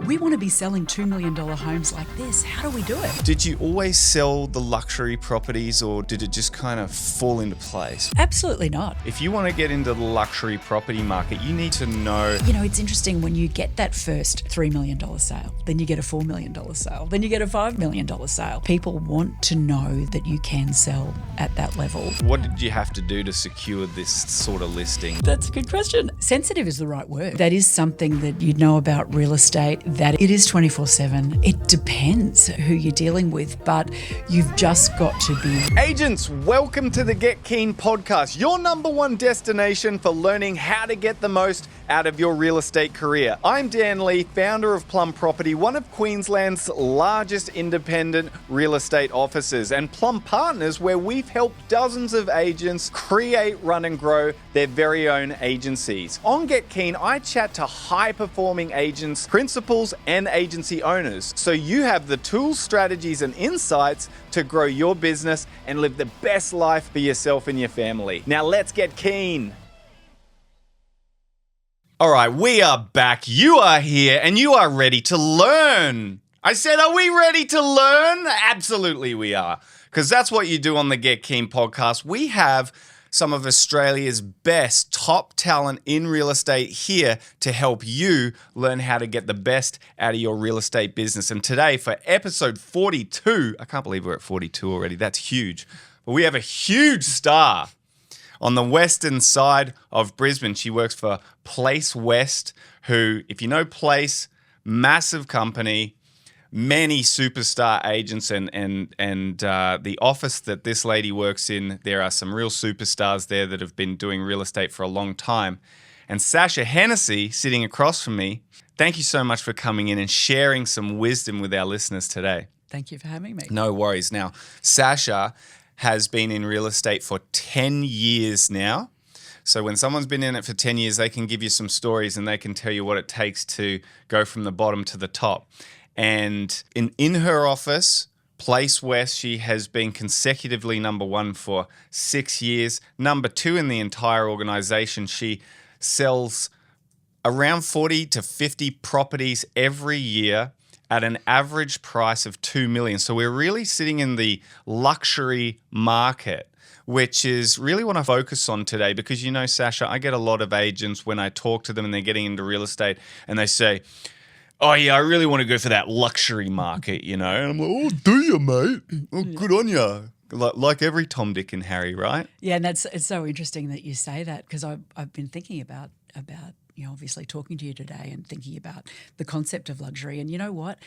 We want to be selling $2 million homes like this. How do we do it? Did you always sell the luxury properties, or did it just kind of fall into place? Absolutely not. If you want to get into the luxury property market, you need to know. You know, it's interesting when you get that first $3 million sale, then you get a $4 million sale, then you get a $5 million sale. People want to know that you can sell at that level. What did you have to do to secure this sort of listing? That's a good question. Sensitive is the right word. That is something that you know about real estate, that it is 24/7. It depends who you're dealing with, but you've just got to be. Agents, welcome to the Get Keen podcast, your number one destination for learning how to get the most out of your real estate career. I'm Dan Lee, founder of Plum Property, one of Queensland's largest independent real estate offices, and Plum Partners, where we've helped dozens of agents create, run and grow their very own agencies. On Get Keen, I chat to high-performing agents, principals and agency owners, so you have the tools, strategies and insights to grow your business and live the best life for yourself and your family. Now let's get keen. All right, we are back. You are here and you are ready to learn. I said, are we ready to learn? Absolutely we are, because that's what you do on the Get Keen podcast. We have some of Australia's best top talent in real estate here to help you learn how to get the best out of your real estate business. And today for episode 42, I can't believe we're at 42 already. That's huge. But we have a huge star on the western side of Brisbane. She works for Place West, who, if you know Place, massive company, many superstar agents, and the office that this lady works in, there are some real superstars there that have been doing real estate for a long time. And Sacha Hennessy, sitting across from me, thank you so much for coming in and sharing some wisdom with our listeners today. Thank you for having me. No worries. Now, Sacha has been in real estate for 10 years now. So when someone's been in it for 10 years, they can give you some stories and they can tell you what it takes to go from the bottom to the top. And in her office, Place West, she has been consecutively number one for 6 years. Number two in the entire organization. She sells around 40 to 50 properties every year at an average price of $2 million. So we're really sitting in the luxury market, which is really what I focus on today, because, you know, Sacha, I get a lot of agents when I talk to them and they're getting into real estate and they say, oh yeah, I really want to go for that luxury market, you know? And I'm like, oh, do you, mate? Oh, good on you. Like every Tom, Dick and Harry, right? Yeah, and it's so interesting that you say that, because I've been thinking about you know, obviously talking to you today and thinking about the concept of luxury. And you know what?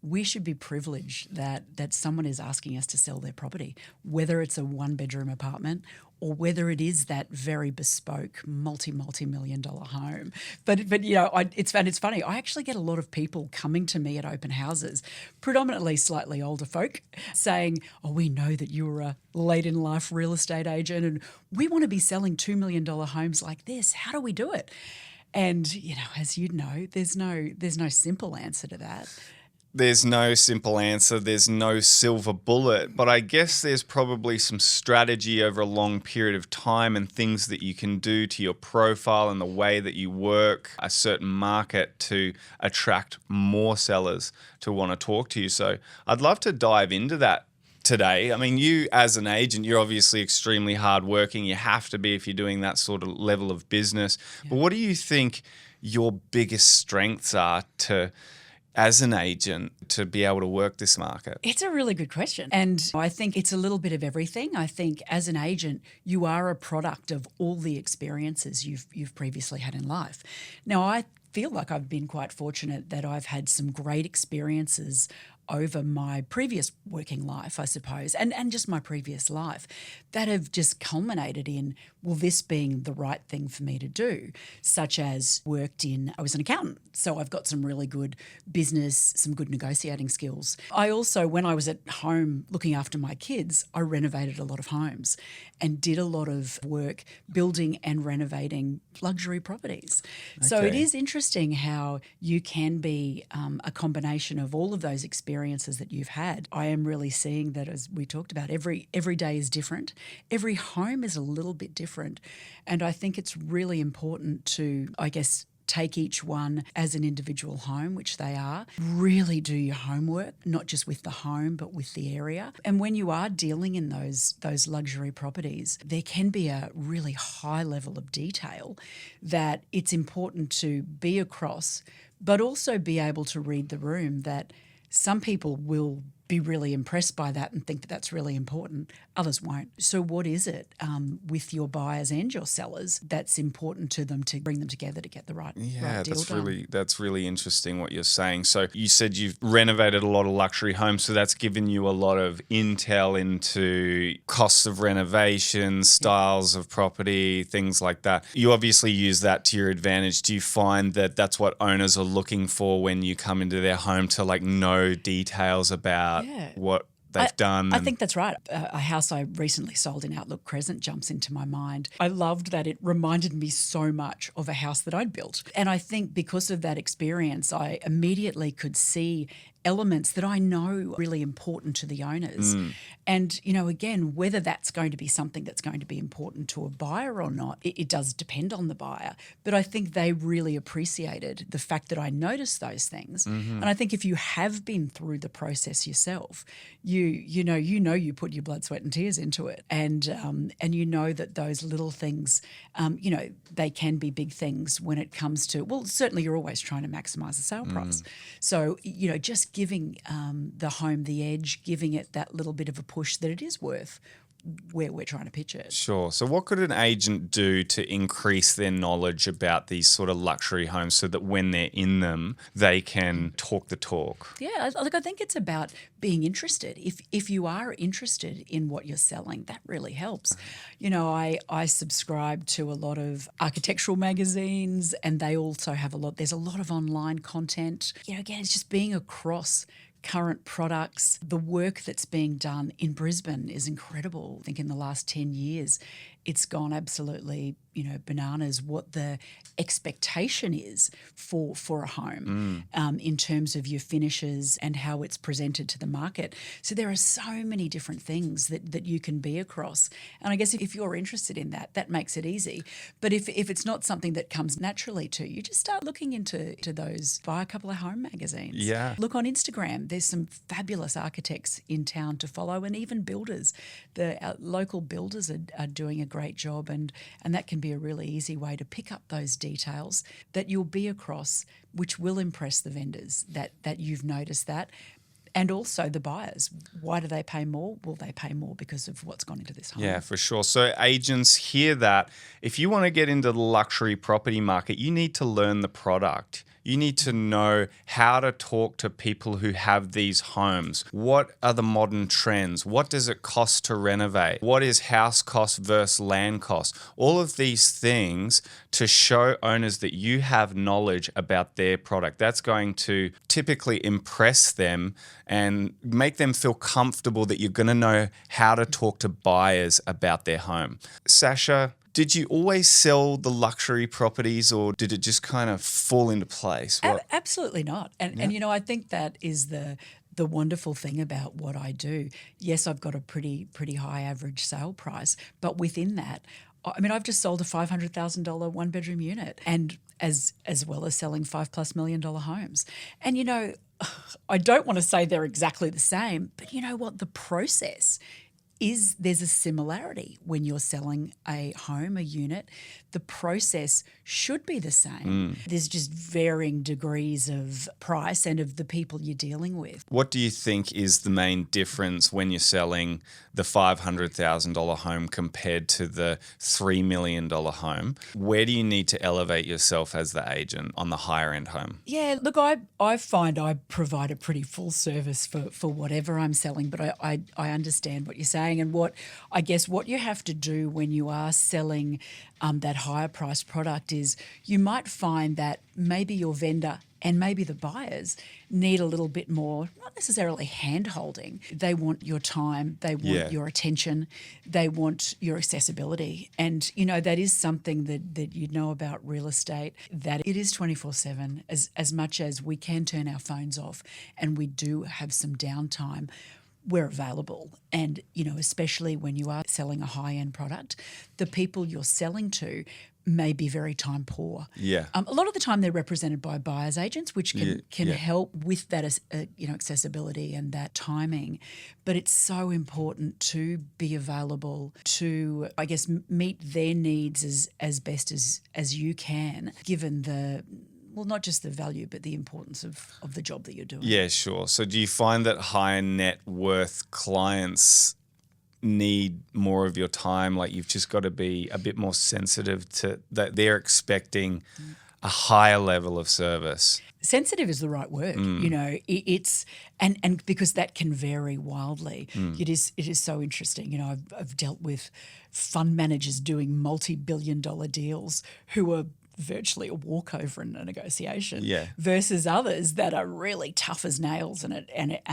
We should be privileged that someone is asking us to sell their property, whether it's a one-bedroom apartment or whether it is that very bespoke multi-million-dollar home. But you know, it's funny. I actually get a lot of people coming to me at open houses, predominantly slightly older folk, saying, "Oh, we know that you're a late-in-life real estate agent, and we want to be selling $2 million homes like this. How do we do it?" And you know, as you know, there's no simple answer to that. There's no simple answer. There's no silver bullet. But I guess there's probably some strategy over a long period of time and things that you can do to your profile and the way that you work a certain market to attract more sellers to want to talk to you. So I'd love to dive into that today. I mean, you as an agent, you're obviously extremely hardworking. You have to be if you're doing that sort of level of business. Yeah. But what do you think your biggest strengths are as an agent to be able to work this market? It's a really good question. And I think it's a little bit of everything. I think as an agent, you are a product of all the experiences you've previously had in life. Now, I feel like I've been quite fortunate that I've had some great experiences over my previous working life, I suppose, and just my previous life that have just culminated in, well, this being the right thing for me to do, such as I was an accountant, so I've got some really good business, some good negotiating skills. I also, when I was at home looking after my kids, I renovated a lot of homes and did a lot of work building and renovating luxury properties. Okay. So it is interesting how you can be a combination of all of those experiences that you've had. I am really seeing that, as we talked about, every day is different. Every home is a little bit different. And I think it's really important to, I guess, take each one as an individual home, which they are. Really do your homework, not just with the home, but with the area. And when you are dealing in those luxury properties, there can be a really high level of detail that it's important to be across, but also be able to read the room. That some people will be really impressed by that and think that that's really important. Others won't. So what is it with your buyers and your sellers that's important to them to bring them together to get the right deal done? That's really interesting what you're saying. So you said you've renovated a lot of luxury homes, so that's given you a lot of intel into costs of renovation, styles of property, things like that. You obviously use that to your advantage. Do you find that that's what owners are looking for when you come into their home, to like know details about what they've done? I think that's right. A house I recently sold in Outlook Crescent jumps into my mind. I loved that it reminded me so much of a house that I'd built. And I think because of that experience, I immediately could see elements that I know are really important to the owners. And, again, whether that's going to be something that's going to be important to a buyer or not, it does depend on the buyer. But I think they really appreciated the fact that I noticed those things. And I think if you have been through the process yourself, you put your blood, sweat and tears into it. And you know that those little things, they can be big things when it comes to, well, certainly you're always trying to maximise the sale price. So, just giving the home the edge, giving it that little bit of a push that it is worth where we're trying to pitch it. Sure. So what could an agent do to increase their knowledge about these sort of luxury homes so that when they're in them, they can talk the talk? Yeah, look, I think it's about being interested. If you are interested in what you're selling, that really helps. I subscribe to a lot of architectural magazines, and they also have there's a lot of online content. Again, it's just being across current products. The work that's being done in Brisbane is incredible. I think in the last 10 years, it's gone absolutely, bananas what the expectation is for a home in terms of your finishes and how it's presented to the market. So there are so many different things that you can be across. And I guess if you're interested in that makes it easy. But if it's not something that comes naturally to you, just start looking into those. Buy a couple of home magazines. Yeah. Look on Instagram. There's some fabulous architects in town to follow, and even builders. The local builders are doing a great job, and that can be a really easy way to pick up those details that you'll be across, which will impress the vendors that you've noticed that. And also the buyers. Why do they pay more? Well, they pay more because of what's gone into this home. Yeah, for sure. So agents hear that. If you want to get into the luxury property market, you need to learn the product. You need to know how to talk to people who have these homes. What are the modern trends? What does it cost to renovate? What is house cost versus land cost? All of these things to show owners that you have knowledge about their product. That's going to typically impress them and make them feel comfortable that you're going to know how to talk to buyers about their home. Sacha, did you always sell the luxury properties, or did it just kind of fall into place? Absolutely not. And I think that is the wonderful thing about what I do. Yes, I've got a pretty high average sale price, but within that, I've just sold a $500,000 one-bedroom unit, and as well as selling $5+ million homes. And I don't want to say they're exactly the same, but you know what? The process there's a similarity when you're selling a home, a unit. The process should be the same. There's just varying degrees of price and of the people you're dealing with. What do you think is the main difference when you're selling the $500,000 home compared to the $3 million home? Where do you need to elevate yourself as the agent on the higher end home? Yeah, look, I find I provide a pretty full service for whatever I'm selling, but I understand what you're saying. And what you have to do when you are selling that higher priced product is you might find that maybe your vendor and maybe the buyers need a little bit more, not necessarily hand-holding. They want your time, they want your attention, they want your accessibility. And, that is something that you know about real estate, that it is 24/7, as much as we can turn our phones off and we do have some downtime. we're available. And, especially when you are selling a high-end product, the people you're selling to may be very time poor. Yeah. A lot of the time they're represented by buyer's agents, which can Yeah. help with that, accessibility and that timing. But it's so important to be available to, I guess, meet their needs as best as you can, given not just the value, but the importance of the job that you're doing. Yeah, sure. So do you find that high net worth clients need more of your time? Like, you've just got to be a bit more sensitive to that they're expecting a higher level of service. Sensitive is the right word. It's and because that can vary wildly. It is so interesting. I've dealt with fund managers doing multi-billion-dollar deals who are virtually a walkover in a negotiation, versus others that are really tough as nails, and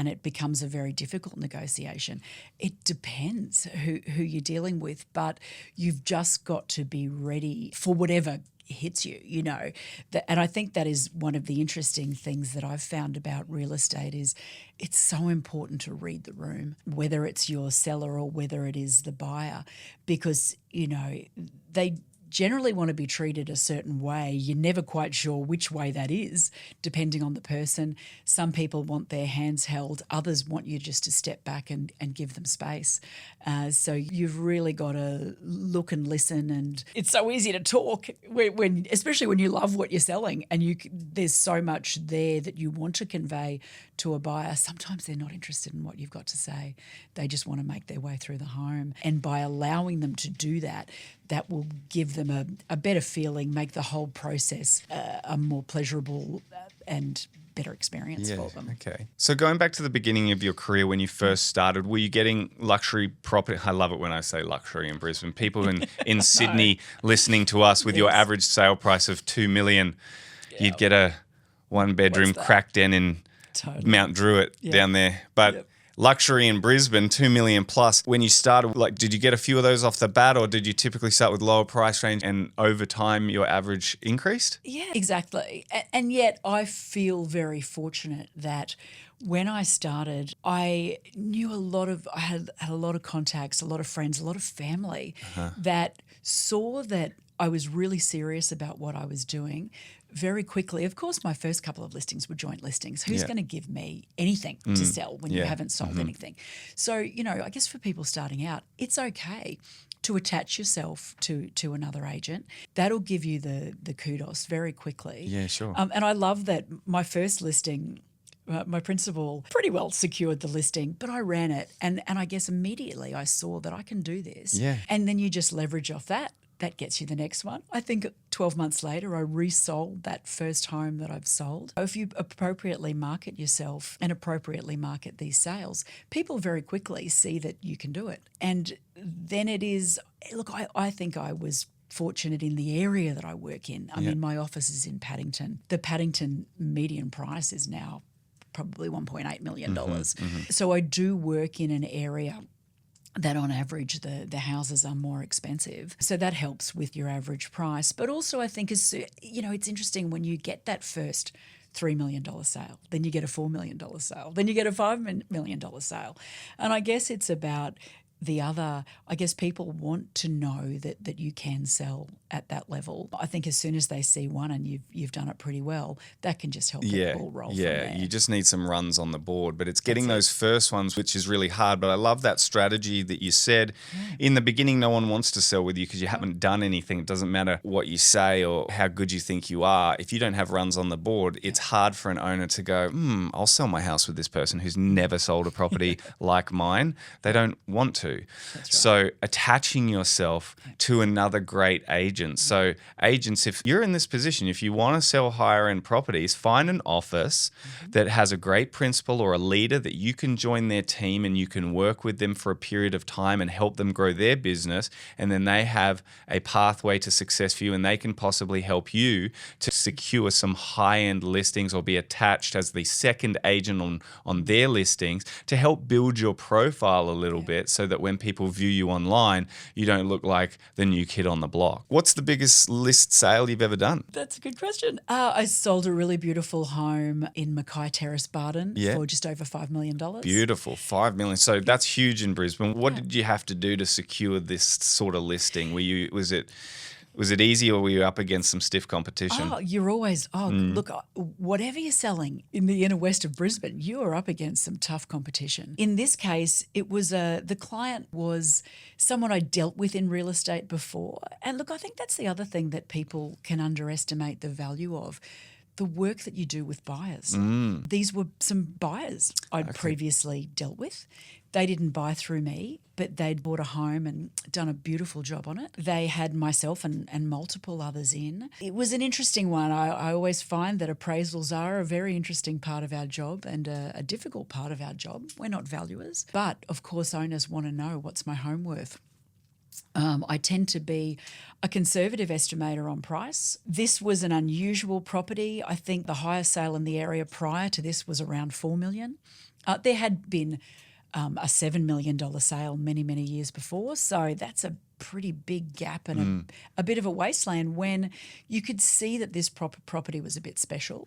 it becomes a very difficult negotiation. It depends who you're dealing with, but you've just got to be ready for whatever hits you, and I think that is one of the interesting things that I've found about real estate is it's so important to read the room, whether it's your seller or whether it is the buyer, because they generally want to be treated a certain way. You're never quite sure which way that is, depending on the person. Some people want their hands held. Others want you just to step back and give them space. So you've really got to look and listen. And it's so easy to talk, especially when you love what you're selling and there's so much there that you want to convey to a buyer. Sometimes they're not interested in what you've got to say. They just want to make their way through the home. And by allowing them to do that, that will give them a better feeling, make the whole process a more pleasurable and better experience for them. Okay. So going back to the beginning of your career when you first started, were you getting luxury property? I love it when I say luxury in Brisbane. People in Sydney listening to us with your average sale price of $2 million, you'd get a one-bedroom crack den in Mount Druitt down there. But luxury in Brisbane, $2 million plus. When you started, did you get a few of those off the bat, or did you typically start with lower price range and over time your average increased? Yeah, exactly. And yet I feel very fortunate that when I started, I knew I had a lot of contacts, a lot of friends, a lot of family that saw that I was really serious about what I was doing very quickly. Of course, my first couple of listings were joint listings. Who's going to give me anything to sell when you haven't sold anything? So, I guess for people starting out, it's okay to attach yourself to another agent. That'll give you the kudos very quickly. Yeah, sure. And I love that my first listing, my principal pretty well secured the listing, but I ran it. And I guess immediately I saw that I can do this. Yeah. And then you just leverage off that. That gets you the next one. I think 12 months later, I resold that first home that I've sold. If you appropriately market yourself and appropriately market these sales, people very quickly see that you can do it. And then it is, look, I think I was fortunate in the area that I work in. I mean, my office is in Paddington. The Paddington median price is now probably $1.8 million. So I do work in an area that on average the houses are more expensive. So that helps with your average price. But also I think it's interesting when you get that first $3 million sale, then you get a $4 million sale, then you get a $5 million sale. And I guess it's about the other, I guess people want to know that you can sell at that level. I think as soon as they see one and you've done it pretty well, that can just help the ball roll from there. You just need some runs on the board, but it's getting those first ones, which is really hard. But I love that strategy that you said. In the beginning, no one wants to sell with you because you haven't done anything. It doesn't matter what you say or how good you think you are. If you don't have runs on the board, it's hard for an owner to go, I'll sell my house with this person who's never sold a property like mine. They don't want to. That's right. So attaching yourself to another great agent. So agents, if you're in this position, if you want to sell higher end properties, find an office that has a great principal or a leader that you can join their team and you can work with them for a period of time and help them grow their business. And then they have a pathway to success for you and they can possibly help you to secure some high end listings or be attached as the second agent on their listings to help build your profile a little bit so that that when people view you online, you don't look like the new kid on the block. What's the biggest list sale you've ever done? That's a good question. I sold a really beautiful home in Mackay Terrace, Barton for just over $5 million. Beautiful, $5 million. So that's huge in Brisbane. What did you have to do to secure this sort of listing? Was it easy, or were you up against some stiff competition? Oh, you're always, look, whatever you're selling in the inner west of Brisbane, you are up against some tough competition. In this case, it was the client was someone I dealt with in real estate before. And look, I think that's the other thing that people can underestimate the value of. The work that you do with buyers. These were some buyers I'd previously dealt with. They didn't buy through me, but they'd bought a home and done a beautiful job on it. They had myself and multiple others in. It was an interesting one. I always find that appraisals are a very interesting part of our job and a difficult part of our job. We're not valuers. But, of course, owners want to know what's my home worth. I tend to be a conservative estimator on price. This was an unusual property. I think the highest sale in the area prior to this was around $4 million. There had been a $7 million sale many, many years before. So that's a pretty big gap and a bit of a wasteland when you could see that this property was a bit special.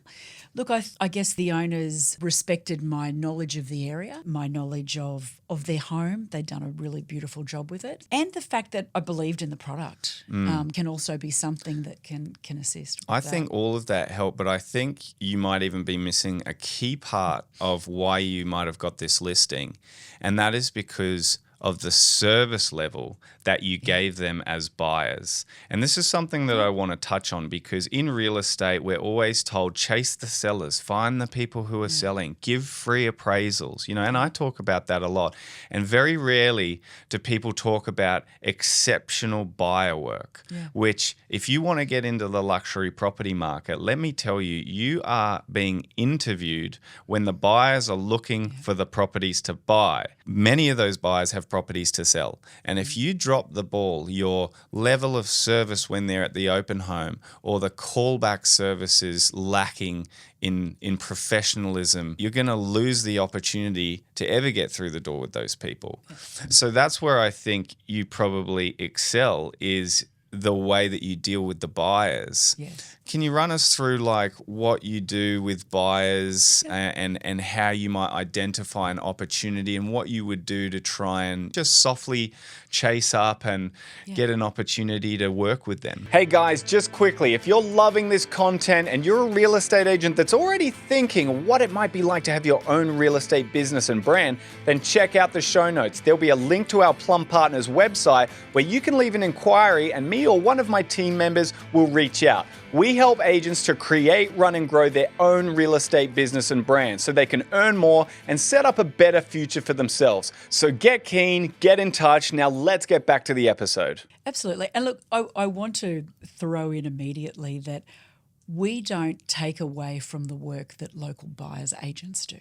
Look, I guess the owners respected my knowledge of the area, my knowledge of their home. They'd done a really beautiful job with it. And the fact that I believed in the product can also be something that can assist with I think all of that helped, but I think you might even be missing a key part of why you might have got this listing, and that is because of the service level that you gave them as buyers. And this is something that I want to touch on, because in real estate, we're always told, chase the sellers, find the people who are selling, give free appraisals, and I talk about that a lot. And very rarely do people talk about exceptional buyer work, which if you want to get into the luxury property market, let me tell you, you are being interviewed when the buyers are looking for the properties to buy. Many of those buyers have properties to sell. And if you drop the ball, your level of service when they're at the open home, or the callback services lacking in professionalism, you're going to lose the opportunity to ever get through the door with those people. So that's where I think you probably excel, is the way that you deal with the buyers. Yes. Can you run us through what you do with buyers and how you might identify an opportunity and what you would do to try and just softly chase up and get an opportunity to work with them? Hey guys, just quickly, if you're loving this content and you're a real estate agent that's already thinking what it might be like to have your own real estate business and brand, then check out the show notes. There'll be a link to our Plum Partners website where you can leave an inquiry and me or one of my team members will reach out. We help agents to create, run, and grow their own real estate business and brand so they can earn more and set up a better future for themselves. So get keen, get in touch. Now let's get back to the episode. Absolutely. And look, I want to throw in immediately that we don't take away from the work that local buyers agents do.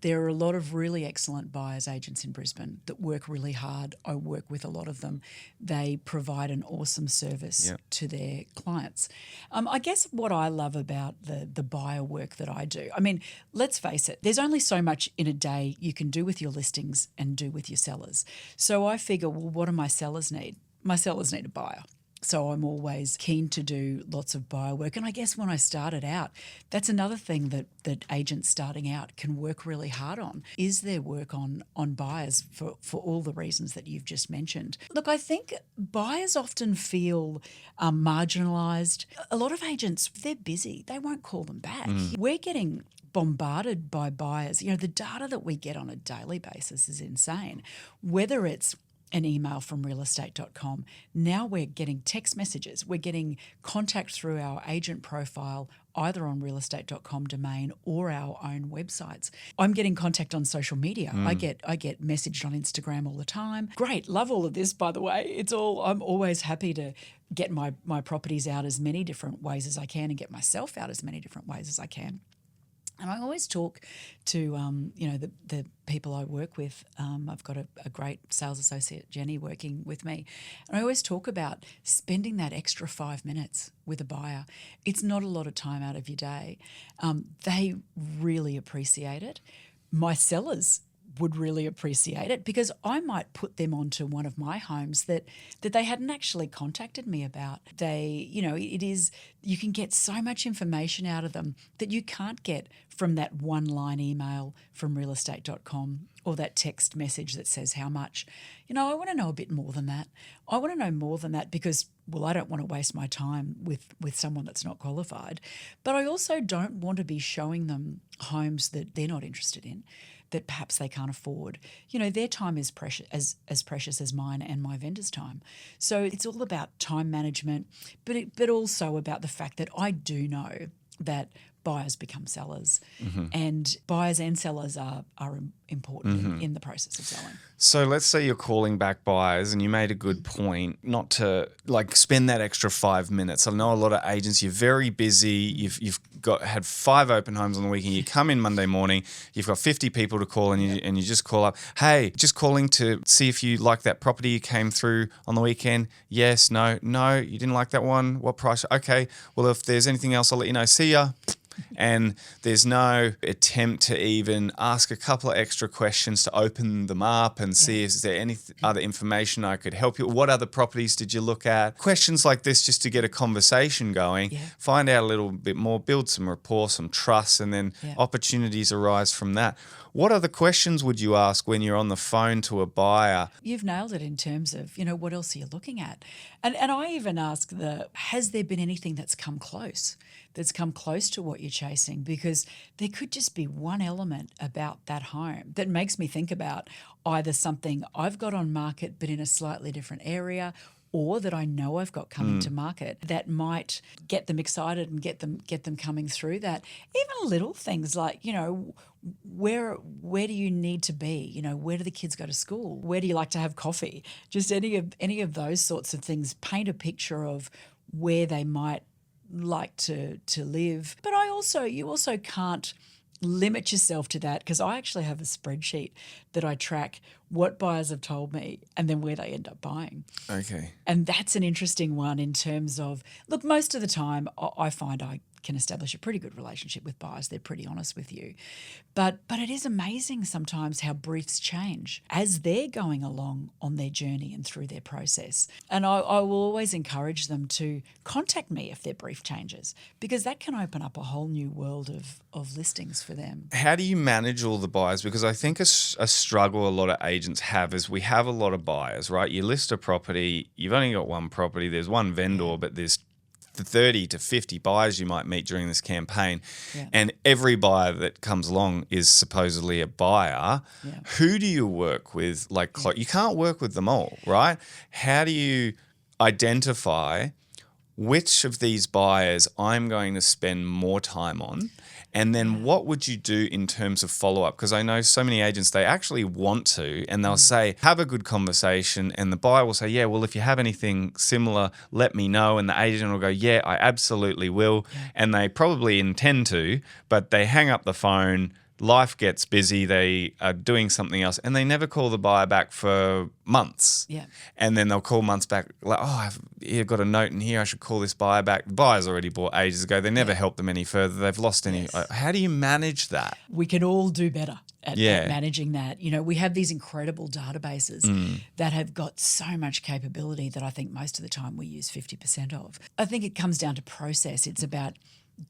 There are a lot of really excellent buyers agents in Brisbane that work really hard. I work with a lot of them. They provide an awesome service to their clients. I guess what I love about the buyer work that I do, I mean, let's face it, there's only so much in a day you can do with your listings and do with your sellers. So I figure, well, what do my sellers need? My sellers need a buyer. So I'm always keen to do lots of buyer work. And I guess when I started out, that's another thing that agents starting out can work really hard on, is their work on buyers for all the reasons that you've just mentioned. Look, I think buyers often feel marginalised. A lot of agents, they're busy. They won't call them back. We're getting bombarded by buyers. The data that we get on a daily basis is insane. Whether it's an email from realestate.com. Now we're getting text messages. We're getting contact through our agent profile, either on realestate.com domain or our own websites. I'm getting contact on social media. I get messaged on Instagram all the time. Great. Love all of this, by the way. I'm always happy to get my properties out as many different ways as I can and get myself out as many different ways as I can. And I always talk to, the people I work with. I've got a great sales associate, Jenny, working with me. And I always talk about spending that extra 5 minutes with a buyer. It's not a lot of time out of your day. They really appreciate it. My sellers would really appreciate it, because I might put them onto one of my homes that they hadn't actually contacted me about. It is, you can get so much information out of them that you can't get from that one line email from realestate.com or that text message that says how much. I want to know a bit more than that. I want to know more than that because, well, I don't want to waste my time with someone that's not qualified. But I also don't want to be showing them homes that they're not interested in, that perhaps they can't afford. Their time is precious, as precious as mine and my vendor's time. So it's all about time management, but also about the fact that I do know that buyers become sellers, and buyers and sellers are important in the process of selling. So let's say you're calling back buyers, and you made a good point not to spend that extra 5 minutes. I know a lot of agents, you're very busy. You've had 5 open homes on the weekend. You come in Monday morning, you've got 50 people to call, and you just call up. Hey, just calling to see if you like that property you came through on the weekend. Yes, no, you didn't like that one. What price? Okay, well, if there's anything else, I'll let you know. See ya. And there's no attempt to even ask a couple of extra questions to open them up and see is there any other information I could help you. What other properties did you look at? Questions like this just to get a conversation going, find out a little bit more, build some rapport, some trust, and then opportunities arise from that. What other questions would you ask when you're on the phone to a buyer? You've nailed it in terms of, what else are you looking at? And I even ask has there been anything that's come close to what you're chasing? Because there could just be one element about that home that makes me think about either something I've got on market but in a slightly different area, or that I know I've got coming to market that might get them excited and get them coming through that. Even little things like, where do you need to be? Where do the kids go to school? Where do you like to have coffee? Just any of those sorts of things paint a picture of where they might like to live. But you also can't limit yourself to that, because I actually have a spreadsheet that I track what buyers have told me and then where they end up buying. Okay. And that's an interesting one in terms of, look, most of the time I find I can establish a pretty good relationship with buyers. They're pretty honest with you. But it is amazing sometimes how briefs change as they're going along on their journey and through their process. And I will always encourage them to contact me if their brief changes, because that can open up a whole new world of listings for them. How do you manage all the buyers? Because I think a struggle a lot of agents have is we have a lot of buyers, right? You list a property, you've only got one property, there's one vendor, but there's 30 to 50 buyers you might meet during this campaign. And every buyer that comes along is supposedly a buyer. Who do you work with? You can't work with them all, right? How do you identify which of these buyers I'm going to spend more time on? And then what would you do in terms of follow-up? Because I know so many agents, they actually want to, and they'll say, have a good conversation. And the buyer will say, yeah, well, if you have anything similar, let me know. And the agent will go, yeah, I absolutely will. And they probably intend to, but they hang up the phone. Life gets busy, they are doing something else, and they never call the buyer back for months. And then they'll call months back, I've got a note in here, I should call this buyer back. The buyer's already bought ages ago. They never helped them any further. They've lost any. How do you manage that? We can all do better at managing that. We have these incredible databases that have got so much capability that I think most of the time we use 50% of. I think it comes down to process. It's about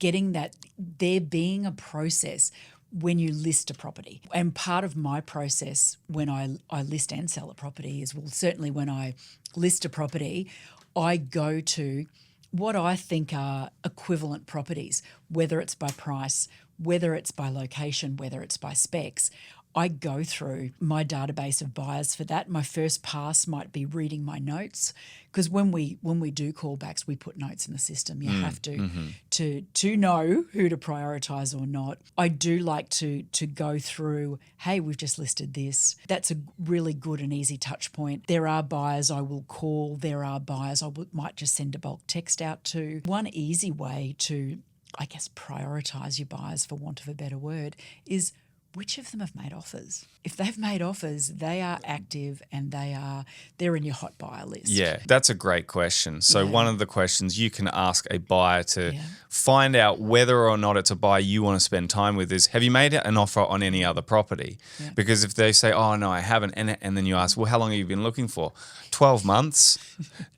getting that, there being a process when you list a property. And part of my process when I list and sell a property is, well, certainly when I list a property, I go to what I think are equivalent properties, whether it's by price, whether it's by location, whether it's by specs. I go through my database of buyers for that. My first pass might be reading my notes, because when we do callbacks, we put notes in the system. You have to know who to prioritise or not. I do like to go through, hey, we've just listed this. That's a really good and easy touch point. There are buyers I will call. There are buyers I might just send a bulk text out to. One easy way to, I guess, prioritise your buyers, for want of a better word, is which of them have made offers? If they've made offers, they are active and they're in your hot buyer list. Yeah, that's a great question. So one of the questions you can ask a buyer to Yeah. find out whether or not it's a buyer you want to spend time with is, have you made an offer on any other property? Yeah. Because if they say, oh, no, I haven't, and then you ask, well, how long have you been looking for? 12 months.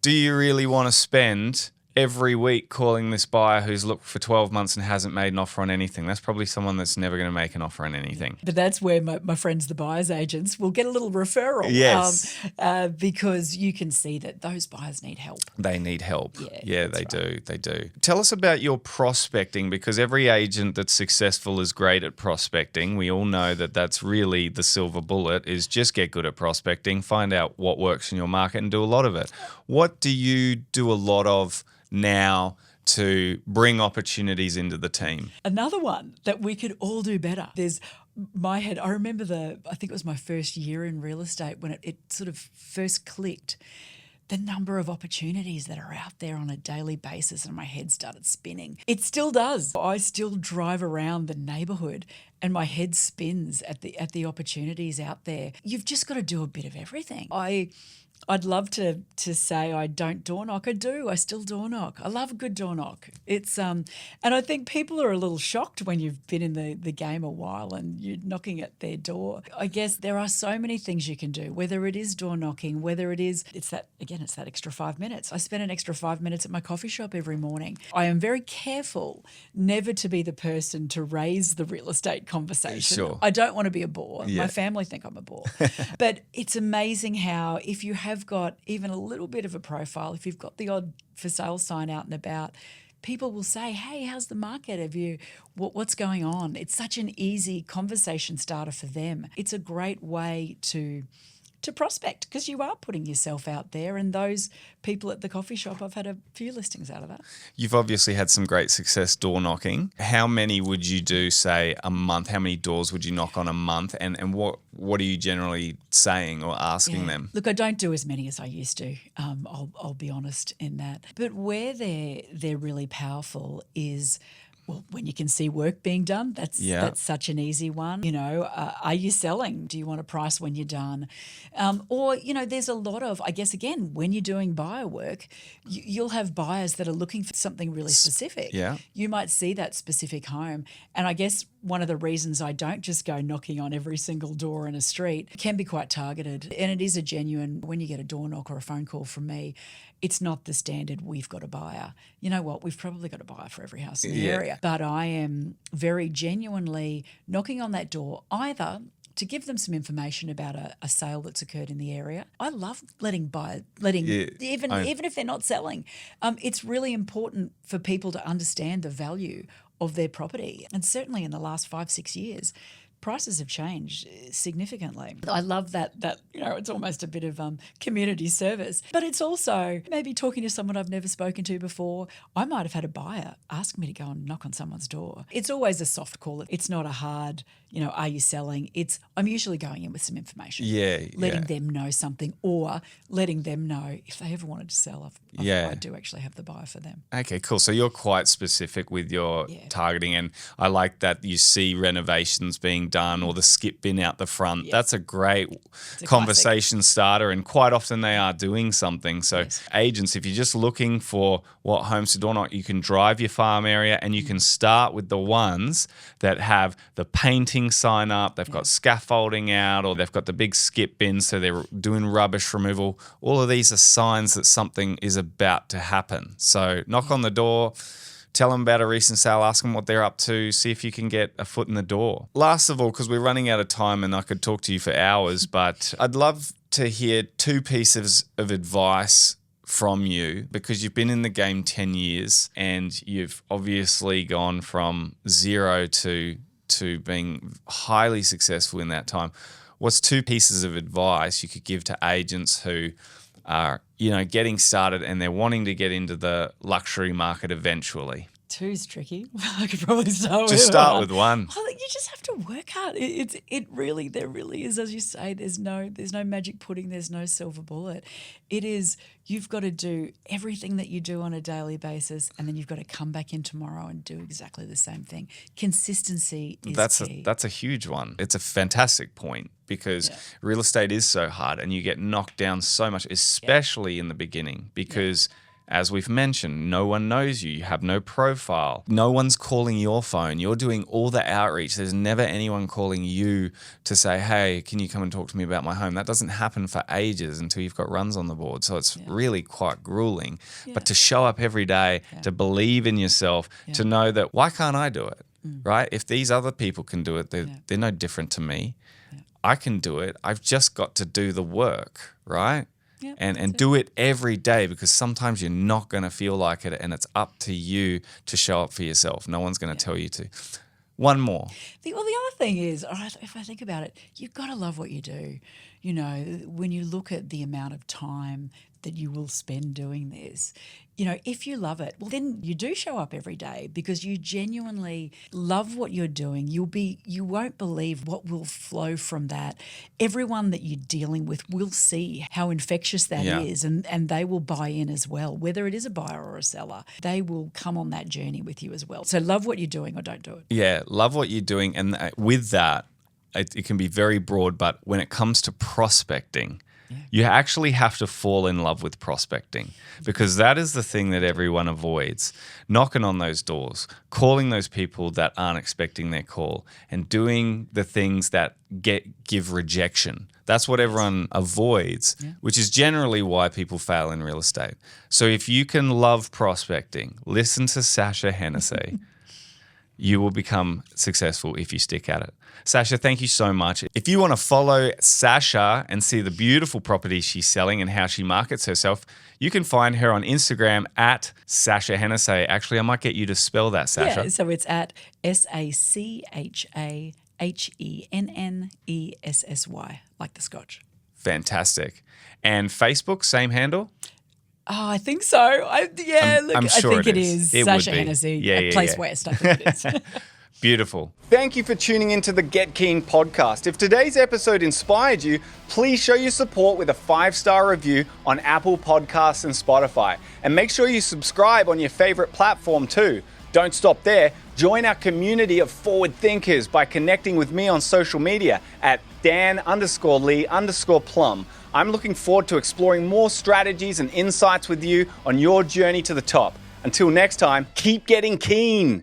Do you really want to spend every week calling this buyer who's looked for 12 months and hasn't made an offer on anything? That's probably someone that's never going to make an offer on anything. But that's where my friends, the buyer's agents, will get a little referral. Yes. Because you can see that those buyers need help. They need help. Yeah, they do. They do. Tell us about your prospecting, because every agent that's successful is great at prospecting. We all know that that's really the silver bullet, is just get good at prospecting, find out what works in your market and do a lot of it. What do you do a lot of now to bring opportunities into the team? Another one that we could all do better. There's my head. I remember I think it was my first year in real estate when it sort of first clicked. The number of opportunities that are out there on a daily basis, and my head started spinning. It still does. I still drive around the neighbourhood and my head spins at the opportunities out there. You've just got to do a bit of everything. I'd love to say I don't door knock. I do. I still door knock. I love a good door knock. It's and I think people are a little shocked when you've been in the game a while and you're knocking at their door. I guess there are so many things you can do, whether it is door knocking, whether it's that extra 5 minutes. I spend an extra 5 minutes at my coffee shop every morning. I am very careful never to be the person to raise the real estate conversation. Sure. I don't want to be a bore. Yeah. My family think I'm a bore. But it's amazing how if you have got even a little bit of a profile, if you've got the odd for sale sign out and about, people will say, hey, how's the market? What's going on? It's such an easy conversation starter for them. It's a great way to prospect, because you are putting yourself out there, and those people at the coffee shop, I've had a few listings out of that. You've obviously had some great success door knocking. How many would you do, say, a month? How many doors would you knock on a month? And what are you generally saying or asking them? Look, I don't do as many as I used to. I'll be honest in that. But where they're really powerful is, well, when you can see work being done, that's such an easy one. Are you selling? Do you want a price when you're done? Or there's a lot of, I guess, again, when you're doing buyer work, you'll have buyers that are looking for something really specific. Yeah. You might see that specific home. And I guess one of the reasons I don't just go knocking on every single door in a street, it can be quite targeted. And it is a genuine, when you get a door knock or a phone call from me, it's not the standard, we've got a buyer. You know what? We've probably got a buyer for every house in the area. But I am very genuinely knocking on that door, either to give them some information about a sale that's occurred in the area. I love even if they're not selling. It's really important for people to understand the value of their property. And certainly in the last 5-6 years, prices have changed significantly. I love that it's almost a bit of community service, but it's also maybe talking to someone I've never spoken to before. I might have had a buyer ask me to go and knock on someone's door. It's always a soft call. It's not a hard, are you selling? I'm usually going in with some information. Letting them know something, or letting them know if they ever wanted to sell, I do actually have the buyer for them. Okay, cool. So you're quite specific with your targeting, and I like that you see renovations being done or the skip bin out the front. That's a great conversation starter, and quite often they are doing something. So agents, if you're just looking for what homes to door knock, you can drive your farm area and you can start with the ones that have the painting sign up, they've got scaffolding out, or they've got the big skip bins, so they're doing rubbish removal. All of these are signs that something is about to happen. So knock on the door, tell them about a recent sale, ask them what they're up to, see if you can get a foot in the door. Last of all, because we're running out of time and I could talk to you for hours, but I'd love to hear 2 pieces of advice from you, because you've been in the game 10 years and you've obviously gone from zero to being highly successful in that time. What's 2 pieces of advice you could give to agents who are, getting started and they're wanting to get into the luxury market eventually? Two's tricky. I could probably start with Just start with one. Well, you just have to work hard. There really is, as you say. There's no magic pudding. There's no silver bullet. It is, you've got to do everything that you do on a daily basis, and then you've got to come back in tomorrow and do exactly the same thing. Consistency is key. That's a huge one. It's a fantastic point because real estate is so hard, and you get knocked down so much, especially in the beginning, because as we've mentioned, no one knows you. You have no profile. No one's calling your phone. You're doing all the outreach. There's never anyone calling you to say, hey, can you come and talk to me about my home? That doesn't happen for ages until you've got runs on the board. So it's really quite grueling. Yeah. But to show up every day, to believe in yourself, to know that, why can't I do it? Right? If these other people can do it, they're no different to me. Yeah. I can do it. I've just got to do the work, right? Yep, and do it every day, because sometimes you're not going to feel like it, and it's up to you to show up for yourself. No one's going to tell you to. One more. The other thing is, if I think about it, you've got to love what you do. You know, when you look at the amount of time that you will spend doing this, you know, if you love it, well, then you do show up every day because you genuinely love what you're doing. You won't believe what will flow from that. Everyone that you're dealing with will see how infectious that is, and they will buy in as well. Whether it is a buyer or a seller, they will come on that journey with you as well. So love what you're doing or don't do it. Yeah, love what you're doing. And with that, it can be very broad, but when it comes to prospecting, you actually have to fall in love with prospecting, because that is the thing that everyone avoids. Knocking on those doors, calling those people that aren't expecting their call, and doing the things that give rejection. That's what everyone avoids, which is generally why people fail in real estate. So if you can love prospecting, listen to Sacha Hennessy. You will become successful if you stick at it. Sacha, thank you so much. If you want to follow Sacha and see the beautiful properties she's selling and how she markets herself, you can find her on Instagram at Sacha Hennessy. Actually, I might get you to spell that, Sacha. Yeah, so it's at SACHAHENNESSY, like the Scotch. Fantastic. And Facebook, same handle? Oh, I think so. I think it is. Sacha Hennessy, Place West, I think it is. Beautiful. Thank you for tuning into the Get Keen podcast. If today's episode inspired you, please show your support with a 5-star review on Apple Podcasts and Spotify. And make sure you subscribe on your favorite platform too. Don't stop there. Join our community of forward thinkers by connecting with me on social media at Dan_Lee_Plum. I'm looking forward to exploring more strategies and insights with you on your journey to the top. Until next time, keep getting keen.